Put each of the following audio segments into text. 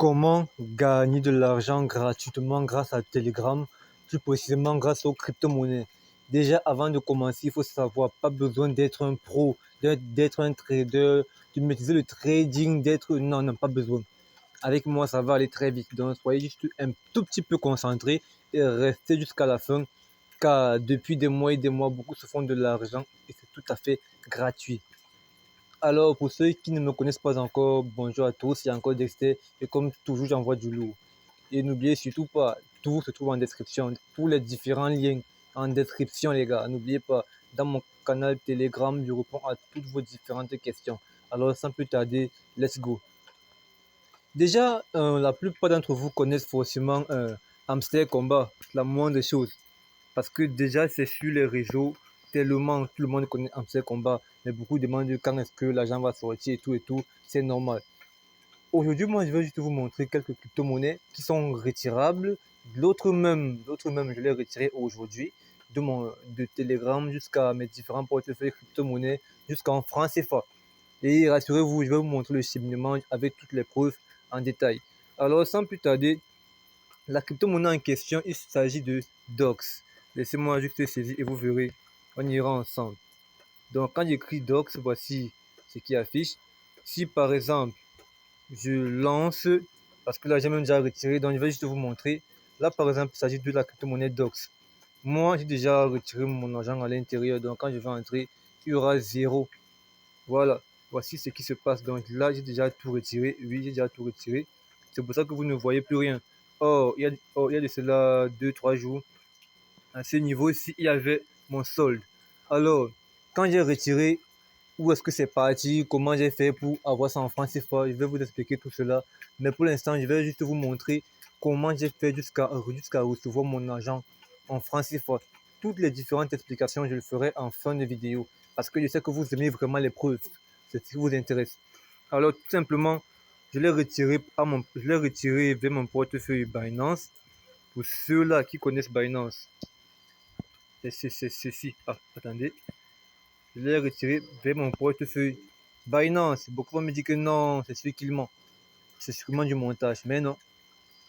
Comment gagner de l'argent gratuitement grâce à Telegram, plus précisément grâce aux crypto-monnaies? Déjà, avant de commencer, il faut savoir, pas besoin d'être un pro, d'être un trader, de maîtriser le trading, Non, non, pas besoin. Avec moi, ça va aller très vite. Donc, soyez juste un tout petit peu concentré et restez jusqu'à la fin, car depuis des mois et des mois, beaucoup se font de l'argent et c'est tout à fait gratuit. Alors, pour ceux qui ne me connaissent pas encore, bonjour à tous, il y a encore Dexter, et comme toujours, j'envoie du lourd. Et n'oubliez surtout pas, tout se trouve en description, tous les différents liens en description, les gars. N'oubliez pas, dans mon canal Telegram, je réponds à toutes vos différentes questions. Alors, sans plus tarder, let's go. Déjà, la plupart d'entre vous connaissent forcément Hamster Combat, la moindre des choses. Parce que déjà, c'est sur les réseaux, tellement tout le monde connaît Hamster Combat, mais beaucoup demandent quand est-ce que l'argent va sortir et tout, c'est normal. Aujourd'hui, moi, je vais juste vous montrer quelques crypto-monnaies qui sont retirables. L'autre même, je l'ai retiré aujourd'hui de Telegram jusqu'à mes différents portefeuilles crypto-monnaies jusqu'en francs CFA. Et rassurez-vous, je vais vous montrer le cheminement avec toutes les preuves en détail. Alors, sans plus tarder, la crypto-monnaie en question, il s'agit de DOX. Laissez-moi juste saisir et vous verrez, on ira ensemble. Donc, quand j'écris DOX, voici ce qui affiche. Si par exemple, je lance, parce que là j'ai même déjà retiré, donc je vais juste vous montrer. Là, par exemple, il s'agit de la crypto-monnaie DOX. Moi, j'ai déjà retiré mon argent à l'intérieur, donc quand je vais entrer, il y aura 0. Voilà, voici ce qui se passe. Donc là, j'ai déjà tout retiré. Oui, j'ai déjà tout retiré. C'est pour ça que vous ne voyez plus rien. Il y a de cela 2-3 jours. À ce niveau-ci, il y avait mon solde. Alors, quand j'ai retiré, où est-ce que c'est parti, comment j'ai fait pour avoir ça en francs CFA, je vais vous expliquer tout cela. Mais pour l'instant, je vais juste vous montrer comment j'ai fait jusqu'à recevoir mon argent en francs CFA. Toutes les différentes explications, je le ferai en fin de vidéo. Parce que je sais que vous aimez vraiment les preuves. C'est ce qui vous intéresse. Alors, tout simplement, je l'ai retiré vers mon portefeuille Binance. Pour ceux-là qui connaissent Binance, c'est ceci. Ah, attendez. Je l'ai retiré vers mon portefeuille Binance. Beaucoup vont me dire que non, c'est celui qui ment. C'est sûrement du montage. Mais non,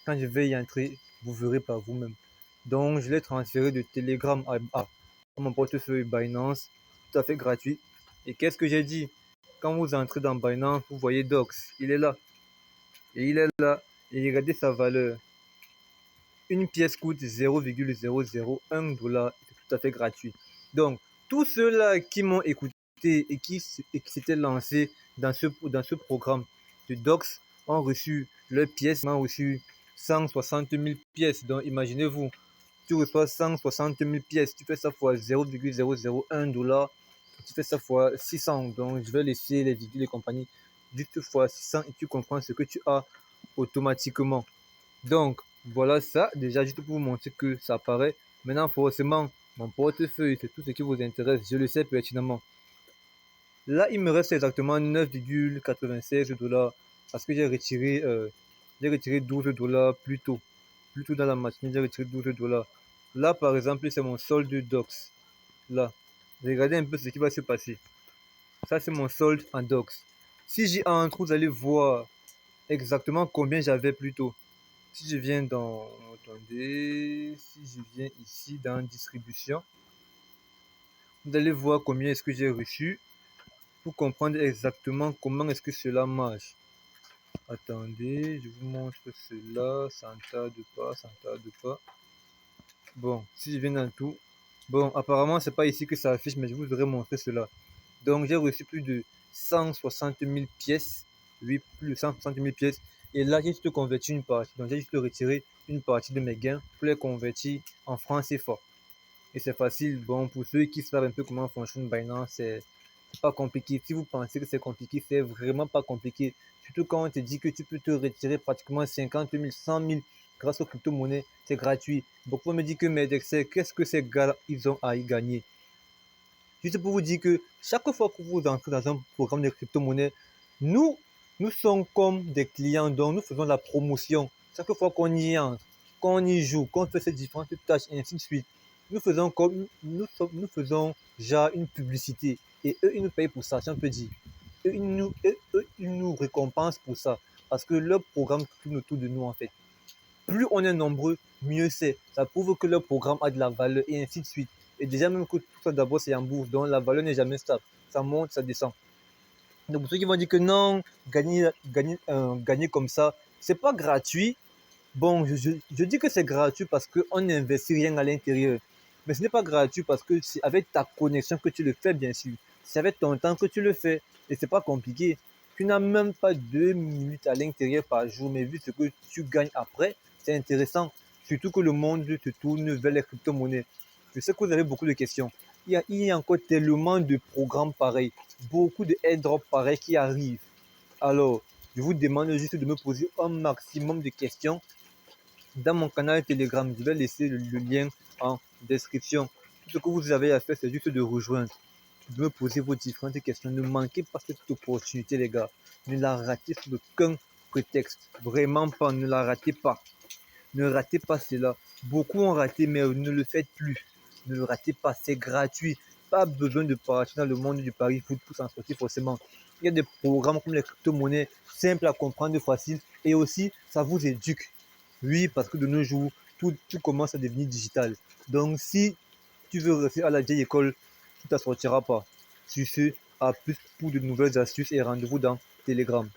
quand je vais y entrer, vous verrez par vous-même. Donc, je l'ai transféré de Telegram à mon portefeuille Binance, tout à fait gratuit. Et qu'est-ce que j'ai dit? Quand vous entrez dans Binance, vous voyez Dox. Il est là. Et il est là. Et regardez sa valeur. Une pièce coûte 0,001 $. C'est tout à fait gratuit. Donc, tous ceux-là qui m'ont écouté et qui s'étaient lancés dans ce programme de Dox ont reçu leurs pièces, ont reçu 160 000 pièces. Donc, imaginez-vous, tu reçois 160 000 pièces, tu fais ça fois 0,001 $, tu fais ça fois 600. Donc, je vais laisser les virgules et compagnie juste fois 600 et tu comprends ce que tu as automatiquement. Donc, voilà ça, déjà juste pour vous montrer que ça apparaît. Maintenant, forcément, mon portefeuille, c'est tout ce qui vous intéresse, je le sais pertinemment. Là, il me reste exactement 9,96 $ parce que j'ai retiré 12 $ plus tôt. Plus tôt dans la matinée, j'ai retiré 12 $. Là, par exemple, c'est mon solde DOX. Là, regardez un peu ce qui va se passer. Ça, c'est mon solde en DOX. Si j'y entre, vous allez voir exactement combien j'avais plus tôt. Si je viens dans, attendez, si je viens ici dans distribution, vous allez voir combien est-ce que j'ai reçu pour comprendre exactement comment est-ce que cela marche. Attendez, je vous montre cela, ça ne tarde pas, ça ne tarde pas. Bon, si je viens dans tout, bon, apparemment c'est pas ici que ça affiche, mais je vous aurais montré cela. Donc j'ai reçu plus de 160 000 pièces, oui, plus de 160 000 pièces. Et là, j'ai juste converti une partie. Donc j'ai juste retiré une partie de mes gains pour les convertir en francs CFA. Et c'est facile. Bon, pour ceux qui savent un peu comment fonctionne Binance, c'est pas compliqué. Si vous pensez que c'est compliqué, c'est vraiment pas compliqué. Surtout quand on te dit que tu peux te retirer pratiquement 50 000, 100 000 grâce aux crypto-monnaies, c'est gratuit. Beaucoup me disent que mais qu'est-ce que ces gars ils ont à y gagner? Juste pour vous dire que chaque fois que vous entrez dans un programme de crypto-monnaie, nous, nous sommes comme des clients, donc nous faisons la promotion. Chaque fois qu'on y entre, qu'on y joue, qu'on fait ces différentes tâches et ainsi de suite, nous faisons genre une publicité. Et eux, ils nous payent pour ça, si on peut dire. Eux, ils nous récompensent pour ça. parce que leur programme tourne autour de nous en fait. Plus on est nombreux, mieux c'est. Ça prouve que leur programme a de la valeur et ainsi de suite. Et déjà même que tout ça d'abord c'est en bourse, donc la valeur n'est jamais stable. Ça monte, ça descend. Donc pour ceux qui vont dire que non, gagner comme ça, c'est pas gratuit. Bon, je dis que c'est gratuit parce qu'on n'investit rien à l'intérieur. Mais ce n'est pas gratuit parce que c'est avec ta connexion que tu le fais, bien sûr. C'est avec ton temps que tu le fais. Et c'est pas compliqué. Tu n'as même pas 2 minutes à l'intérieur par jour, mais vu ce que tu gagnes après, c'est intéressant. Surtout que le monde se tourne vers les crypto-monnaies. Je sais que vous avez beaucoup de questions. Il y a encore tellement de programmes pareils, beaucoup de airdrops pareils qui arrivent. Alors, je vous demande juste de me poser un maximum de questions dans mon canal Telegram. Je vais laisser le lien en description. Tout ce que vous avez à faire, c'est juste de rejoindre, de me poser vos différentes questions. Ne manquez pas cette opportunité, les gars. Ne la ratez sous aucun prétexte. Vraiment pas, ne la ratez pas. Ne ratez pas cela. Beaucoup ont raté, mais ne le faites plus. Ne le ratez pas, c'est gratuit. Pas besoin de partir dans le monde du pari foot pour s'en sortir forcément. Il y a des programmes comme les crypto-monnaies, simples à comprendre, faciles, et aussi ça vous éduque. Oui, parce que de nos jours, tout commence à devenir digital. Donc si tu veux rester à la vieille école, tu ne t'en sortiras pas. Sur ce, à plus pour de nouvelles astuces et rendez-vous dans Telegram.